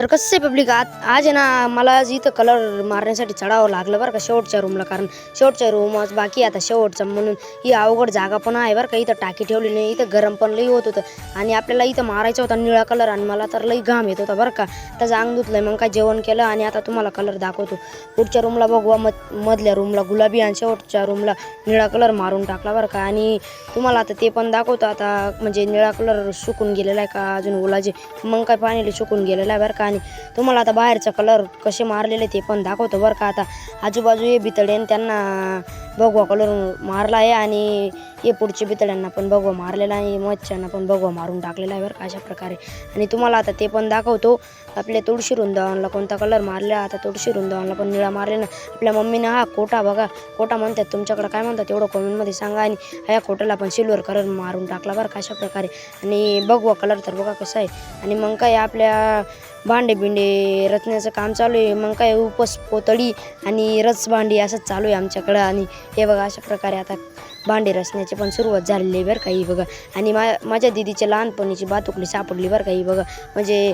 तर कसं आहे पब्लिक आज आहे ना मला आज इथं कलर मारण्यासाठी चढावं लागलं बरं का शेवटच्या रूमला. कारण शेवटच्या रूमच बाकी आता शेवटचं म्हणून ही अवघड जागा पण आहे बरं का. इथं टाकी ठेवली नाही, इथं गरम पण लई होत होतं आणि आपल्याला इथं मारायचा होता निळा कलर आणि मला तर लई घाम येत होता बरं का. त्याचं अंग धुतलंय, मग काय जेवण केलं आणि आता तुम्हाला कलर दाखवतो. पुढच्या रूमला बघवा, मधल्या रूमला गुलाबी आणि शेवटच्या रूमला निळा कलर मारून टाकला बरं का. आणि तुम्हाला आता ते पण दाखवतो. आता म्हणजे निळा कलर सुकून गेलेला आहे का अजून ओलाजे, मग काय पाणी सुकून गेलेला आहे बरं का. आणि तुम्हाला आता बाहेरचा कलर कसे मारलेले ते पण दाखवतो बरं का. आता आजूबाजू हे बितडेन त्यांना भगवा कलर मारला आहे आणि हे पुढचे बितड्यांना पण भगवा मारलेला आहे, मच्छ्यांना पण भगवा मारून टाकलेला आहे बरं का अशा प्रकारे. आणि तुम्हाला आता ते पण दाखवतो आपल्या तुळशी वृंदावनला कोणता कलर मारला. आता तुळशी वृंदावनला पण निळा मारलेला आपल्या मम्मीनं. हा कोटा बघा, कोटा म्हणतात, तुमच्याकडे काय म्हणतात तेवढं कमेंटमध्ये सांगा. आणि ह्या कोटाला पण सिल्वर कलर मारून टाकला बरं का अशा प्रकारे. आणि भगवा कलर तर बघा कसा आहे. आणि मग काय आपल्या भांडे बिंडे रचण्याचं काम चालू आहे. मग काय उपस पोतळी आणि रस भांडी असंच चालू आहे आमच्याकडं. आणि हे बघा अशा प्रकारे आता भांडे रचण्याची पण सुरुवात झालेली आहे बरं का ही बघा. आणि माझ्या दिदीच्या लहानपणीची बातुकली सापडली बरं का ही बघा. म्हणजे